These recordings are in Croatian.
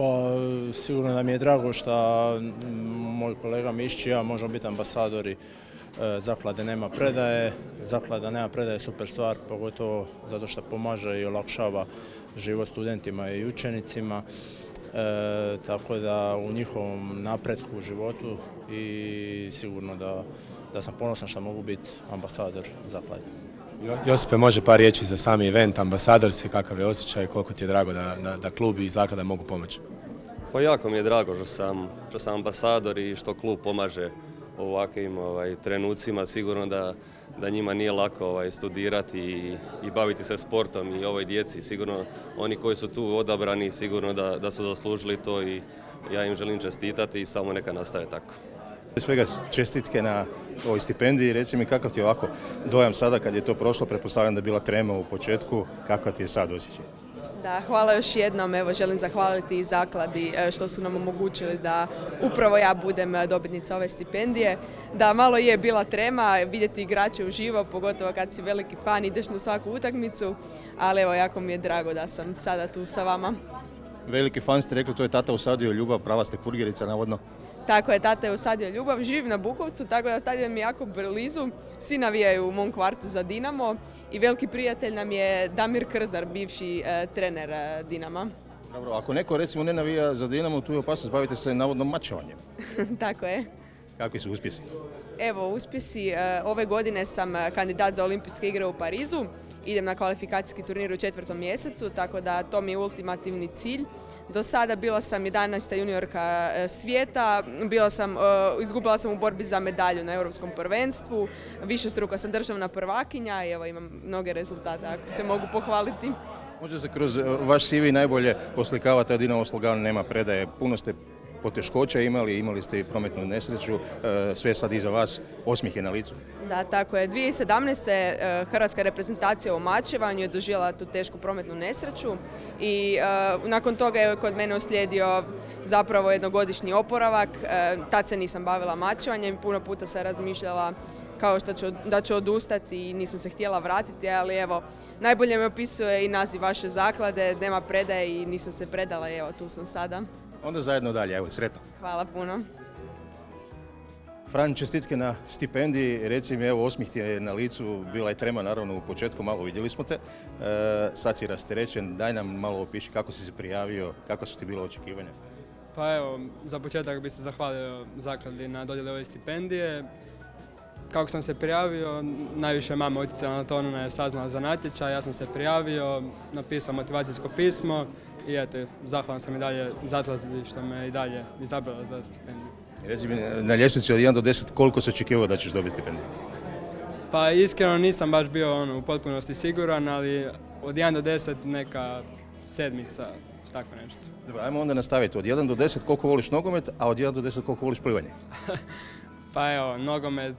Pa sigurno da mi je drago što moj kolega Mišić i ja možemo biti ambasadori zaklade Nema predaje. Zaklada Nema predaje je super stvar, pogotovo zato što pomaže i olakšava život studentima i učenicima. Tako da u njihovom napretku u životu i sigurno da sam ponosan što mogu biti ambasador zaklade. Josipe, može par riječi za sami event, ambasador si, kakav je osjećaj, koliko ti je drago da klub i zaklada mogu pomoći? Pa jako mi je drago što sam ambasador i što klub pomaže u ovakvim trenucima. Sigurno da njima nije lako studirati i baviti se sportom i ovoj djeci. Sigurno oni koji su tu odabrani, sigurno da su zaslužili to i ja im želim čestitati i samo neka nastave tako. Prije svega čestitke na ovoj stipendiji. Reci mi kakav ti je ovako dojam sada kad je to prošlo, pretpostavljam da je bila trema u početku, kakav ti je sad osjećaj? Da, hvala još jednom. Evo, želim zahvaliti i zakladi što su nam omogućili da upravo ja budem dobitnica ove stipendije. Da, malo je bila trema vidjeti igrače uživo, pogotovo kad si veliki fan, ideš na svaku utakmicu, ali evo, jako mi je drago da sam sada tu sa vama. Veliki fan ste rekli, to je tata usadio ljubav, prava ste purgerica navodno. Tako je, tata je usadio ljubav, živim na Bukovcu, tako da stadion mi je jako blizu. Svi navijaju u mom kvartu za Dinamo i veliki prijatelj nam je Damir Krzar, bivši trener Dinama. Dobro, ako neko recimo ne navija za Dinamo, tu je opasnost, bavite se navodno mačevanjem. Tako je. Kakvi su uspjesi? Evo, uspjesi. Ove godine sam kandidat za olimpijske igre u Parizu. Idem na kvalifikacijski turnir u 4. mjesecu, tako da to mi je ultimativni cilj. Do sada bila sam 11. juniorka svijeta, izgubila sam u borbi za medalju na Europskom prvenstvu, višestruko sam državna prvakinja i evo imam mnoge rezultate ako se mogu pohvaliti. Možda se kroz vaš CV najbolje oslikava taj Dinamo slogan Nema predaje. Puno ste poteškoća imali ste i prometnu nesreću, sve sad iza vas, osmijeh je na licu. Da, tako je. 2017. hrvatska reprezentacija u mačevanju je doživjela tu tešku prometnu nesreću i nakon toga je kod mene uslijedio zapravo jednogodišnji oporavak. Tad se nisam bavila mačevanjem, puno puta sam razmišljala kao da ću odustati i nisam se htjela vratiti, ali evo, najbolje me opisuje i naziv vaše zaklade, Nema predaje i nisam se predala i evo, tu sam sada. Onda zajedno dalje, evo, sretno. Hvala puno. Fran, čestitke na stipendiji, reci mi, evo, osmijeh ti je na licu, bila je trema naravno u početku, malo vidjeli smo te, sad si rasterećen, daj nam malo opiši kako si se prijavio, kako su ti bila očekivanja? Pa evo, za početak bih se zahvalio zakladi na dodjeli ove stipendije. Kako sam se prijavio, najviše mama utjecala na to, ona je saznala za natječaj, ja sam se prijavio, napisao motivacijsko pismo i eto, zahvalan sam i dalje zakladi što me i dalje izabrala za stipendiju. Reci mi, na ljestvici od 1 do 10 koliko se očekivao da ćeš dobiti stipendiju? Pa iskreno nisam baš bio u potpunosti siguran, ali od 1 do 10 neka 7, tako nešto. Dobro, ajmo onda nastaviti. Od 1 do 10 koliko voliš nogomet, a od 1 do 10 koliko voliš plivanje? Pa evo, nogomet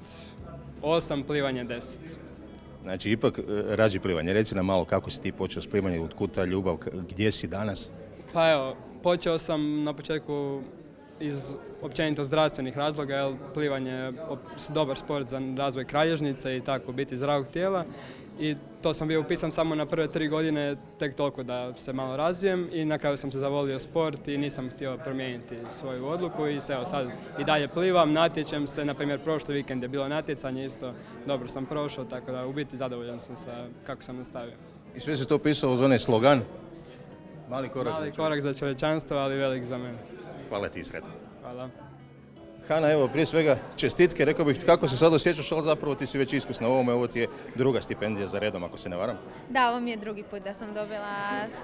8, plivanje 10. Znači, ipak rađi plivanje. Reci nam malo kako si ti počeo s plivanjem, od kuda ta ljubav, gdje si danas? Pa evo, počeo sam na početku iz općenito zdravstvenih razloga, jer plivanje je dobar sport za razvoj kralježnice i tako biti zdravog tijela. I to sam bio upisan samo na prve 3 godine, tek toliko da se malo razvijem i na kraju sam se zavolio sport i nisam htio promijeniti svoju odluku i evo sad i dalje plivam, natječem se, na primjer prošli vikend je bilo natjecanje isto, dobro sam prošao, tako da u biti zadovoljan sam sa kako sam nastavio. I sve si to pisao uz onaj slogan? Mali korak za čovječanstvo, ali velik za mene. Hvala ti, sretno. Hvala. Hana, evo, prije svega čestitke, rekao bih kako se sad osjećaš, ali zapravo ti si već iskusna u ovome, ovo ti je druga stipendija za redom, ako se ne varam. Da, ovo mi je drugi put da sam dobila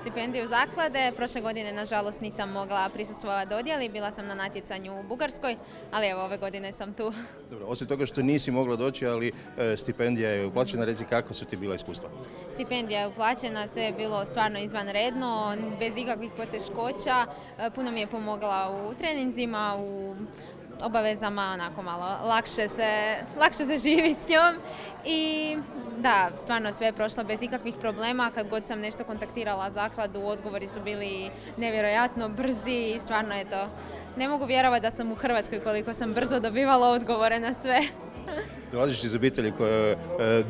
stipendiju zaklade. Prošle godine, nažalost, nisam mogla prisustvovati dodjeli, bila sam na natjecanju u Bugarskoj, ali evo, ove godine sam tu. Dobro, osim toga što nisi mogla doći, ali stipendija je uplaćena, reci kako su ti bila iskustva? Stipendija je uplaćena, sve je bilo stvarno izvanredno, bez ikakvih poteškoća. Puno mi je pomogla u treninzima, u obavezama, onako malo lakše se živi s njom i da, stvarno sve je prošlo bez ikakvih problema. Kad god sam nešto kontaktirala zakladu, odgovori su bili nevjerojatno brzi i stvarno je to. Ne mogu vjerovati da sam u Hrvatskoj koliko sam brzo dobivala odgovore na sve. Dolaziš iz obitelji koja je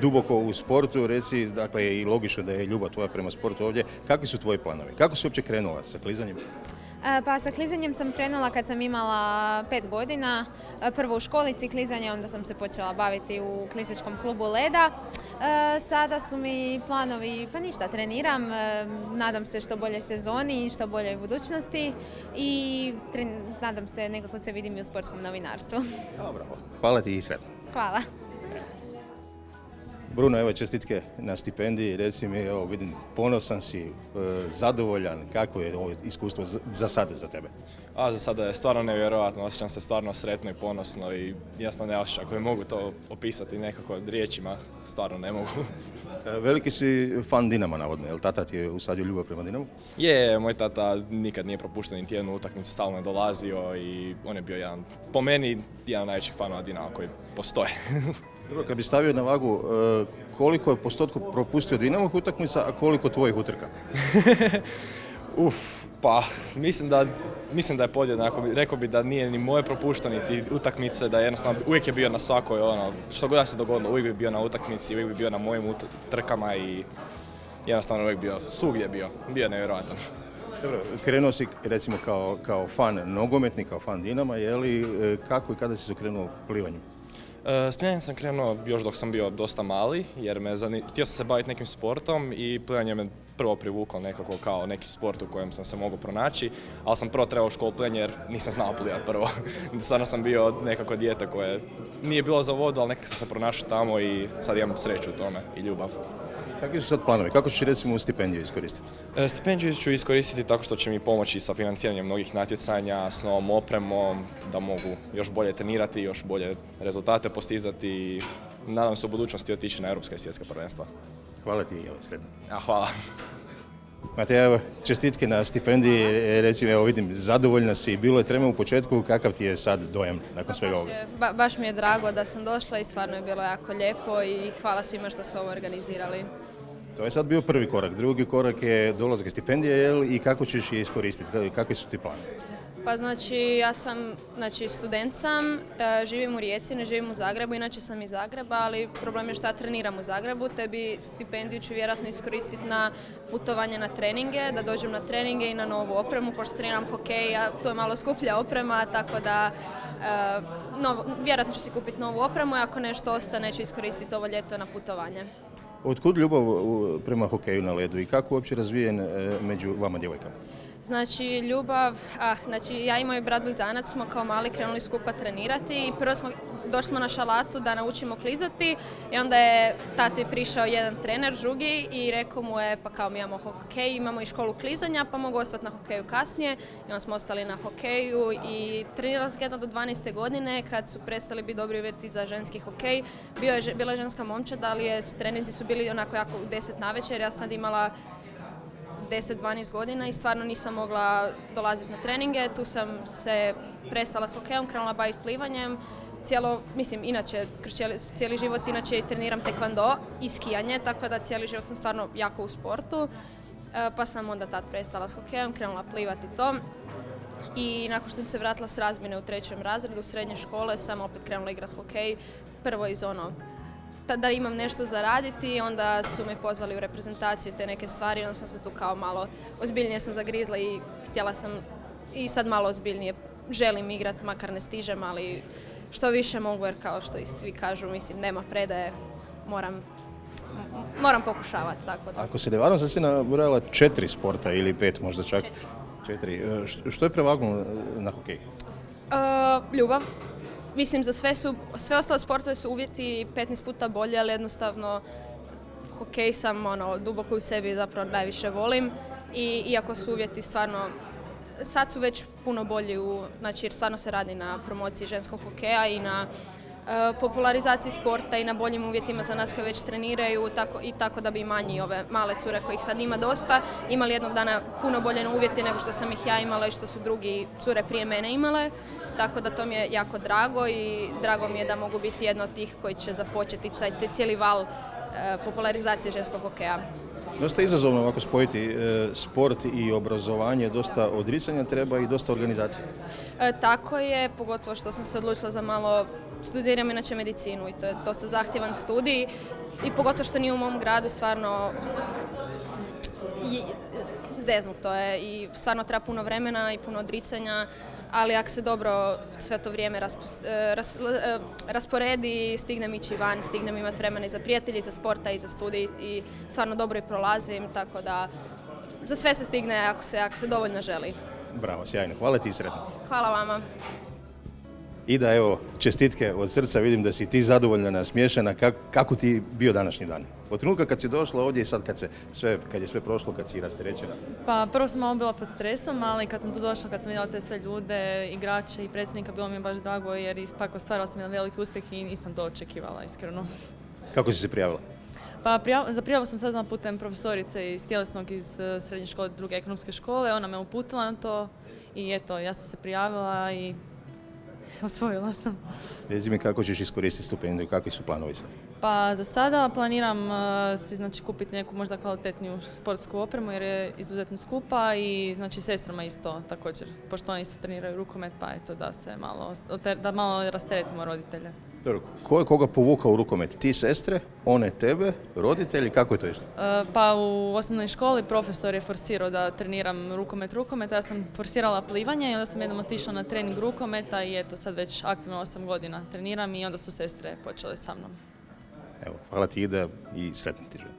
duboko u sportu, reci, dakle i logično da je ljubav tvoja prema sportu ovdje. Kakvi su tvoji planovi? Kako si uopće krenula sa klizanjem? Pa sa klizanjem sam krenula kad sam imala 5 godina. Prvo u školici klizanje, onda sam se počela baviti u klizačkom klubu Leda. Sada su mi planovi, pa ništa, treniram, nadam se što bolje sezoni i što bolje budućnosti i nadam se nekako se vidim i u sportskom novinarstvu. Dobro, hvala ti i sretno. Hvala. Bruno, evo čestitke na stipendiji, reci mi, evo vidim, ponosan si, zadovoljan, kako je ovo iskustvo za sada za tebe? Za sada je stvarno nevjerojatno, osjećam se stvarno sretno i ponosno i jednostavno ne osjećam koji mogu to opisati nekako riječima, stvarno ne mogu. Veliki si fan Dinama, navodno, jel tata ti je usadio ljubav prema Dinamu? Je, moj tata nikad nije propuštao niti jednu utakmicu, stalno je dolazio i on je bio jedan, po meni, jedan od najvećih fanova Dinama koji postoje. Dobro, kad bi stavio na vagu, koliko je postotku propustio Dinamovih utakmica, a koliko tvojih utrka? Pa mislim da je podjednako. Rekao bi da nije ni moje propuštao niti utakmice, da jednostavno uvijek je bio na svakoj, što god da se dogodilo, uvijek bi bio na utakmici, uvijek bi bio na mojim trkama i jednostavno uvijek bio, svugdje bio je nevjerojatan. Dobro, krenuo si recimo kao fan nogometni, kao fan Dinama, je li kako i kada si se krenuo plivanjem? S plivanjem sam krenuo još dok sam bio dosta mali, jer htio sam se baviti nekim sportom i plivanje me prvo privuklo nekako kao neki sport u kojem sam se mogao pronaći, ali sam prvo trebao u školu plivanje jer nisam znao plivati prvo. Stvarno sam bio nekako dijete koje nije bilo za vodu, ali nekako sam se pronašao tamo i sad imam sreću u tome i ljubav. Kakvi su sad planovi? Kako ćeš recimo stipendiju iskoristiti? Stipendiju ću iskoristiti tako što će mi pomoći sa financiranjem mnogih natjecanja, s novom opremom, da mogu još bolje trenirati, još bolje rezultate postizati i nadam se u budućnosti otići na europska i svjetska prvenstva. Hvala ti, sretno. Hvala. Matej, evo, čestitke na stipendiji, recimo, evo vidim, zadovoljna si, bilo je trema u početku, kakav ti je sad dojam nakon svega ovoga? Baš mi je drago da sam došla i stvarno je bilo jako lijepo i hvala svima što su ovo organizirali. To je sad bio prvi korak, drugi korak je dolazak stipendije i kako ćeš je iskoristiti, kakvi su ti plani? Pa ja sam, student sam, živim u Rijeci, ne živim u Zagrebu, inače sam iz Zagreba, ali problem je što ja treniram u Zagrebu, te bi stipendiju ću vjerojatno iskoristiti na putovanje na treninge, da dođem na treninge i na novu opremu, pošto treniram hokej, a to je malo skuplja oprema, tako da vjerojatno ću si kupiti novu opremu i ako nešto ostane ću iskoristiti ovo ljeto na putovanje. Otkud ljubav prema hokeju na ledu i kako je uopće razvijen među vama djevojkama? Ljubav, ja i moj brat blizanac smo kao mali krenuli skupa trenirati i prvo došli smo na šalatu da naučimo klizati i onda je tati prišao jedan trener, drugi i rekao mu je pa kao mi imamo hokej, imamo i školu klizanja pa mogu ostati na hokeju kasnije i onda smo ostali na hokeju i trenirali smo jedno do 12. godine kad su prestali biti dobri uvjeti za ženski hokej. Bila je ženska momčad, ali treninzi su bili onako jako u 10 navečer, ja sam tad imala 10-12 godina i stvarno nisam mogla dolaziti na treninge, tu sam se prestala s hokejom, krenula baviti plivanjem, inače, kroz cijeli život inače treniram tekvando i skijanje, tako da cijeli život sam stvarno jako u sportu, pa sam onda tad prestala s hokejom, krenula plivati to i nakon što sam se vratila s razmjene u 3. razredu srednje škole sam opet krenula igrati hokej, prvo iz da imam nešto za raditi, onda su me pozvali u reprezentaciju te neke stvari, onda sam se tu kao malo ozbiljnije sam zagrizla i htjela sam i sad malo ozbiljnije želim igrati, makar ne stižem, ali što više mogu jer kao što i svi kažu, mislim, nema predaje, moram pokušavati. Tako da. Ako se ne varam, sad si nabrojala 4 sporta ili 5 možda čak. 4. Što je prevagnulo na hokeju? Ljubav. Mislim, za sve ostale sportove su uvjeti 15 puta bolje, ali jednostavno hokej sam duboko u sebi zapravo najviše volim i iako su uvjeti stvarno, sad su već puno bolji, jer stvarno se radi na promociji ženskog hokeja i na popularizaciji sporta i na boljim uvjetima za nas koji već treniraju tako da bi manji ove male cure kojih sad ima dosta imali jednog dana puno bolje uvjete nego što sam ih ja imala i što su drugi cure prije mene imale. Tako da to mi je jako drago i drago mi je da mogu biti jedna od tih koji će započeti cijeli val popularizacije ženskog hokeja. Dosta izazovno ovako spojiti sport i obrazovanje, dosta odricanja treba i dosta organizacije. Tako je, pogotovo što sam se odlučila za malo, studiram inače medicinu i to je dosta zahtjevan studij i pogotovo što nije u mom gradu stvarno zeznuto je i stvarno treba puno vremena i puno odricanja, ali ako se dobro sve to vrijeme rasporedi, stignem ići van, stignem imati vremena i za prijatelji, i za sporta, i za studij i stvarno dobro i prolazim, tako da za sve se stigne ako se dovoljno želi. Bravo, sjajno. Hvala ti i sretno. Hvala vama. Ida, evo, čestitke od srca, vidim da si ti zadovoljna, nasmiješena. Kako ti bio današnji dan? Od trenutka kad si došla ovdje i sad kad je sve prošlo, kad si rasterećena? Pa prvo sam malo bila pod stresom, ali kad sam tu došla, kad sam vidjela te sve ljude, igrače i predsjednika, bilo mi je baš drago jer ipak ostvarila sam jedan veliki uspjeh i nisam to očekivala, iskreno. Kako si se prijavila? Pa za prijavu sam saznala putem profesorice iz tjelesnog iz srednje škole, druge ekonomske škole, ona me uputila na to i eto, ja sam se prijavila i osvojila sam. Reci mi kako ćeš iskoristiti stipendiju, kakvi su planovi sad? Pa za sada planiram si kupiti neku možda kvalitetniju sportsku opremu jer je izuzetno skupa i sestrama isto također, pošto oni isto treniraju rukomet, pa eto da malo rasteretimo roditelje. Dobro, ko je koga povukao u rukomet? Ti sestre, one tebe, roditelji, kako je to išlo? Pa u osnovnoj školi profesor je forsirao da treniram rukomet, ja sam forsirala plivanje i onda sam jednom otišla na trening rukometa i eto sad već aktivno 8 godina treniram i onda su sestre počele sa mnom. Evo, hvala ti Ida i sretno ti želim.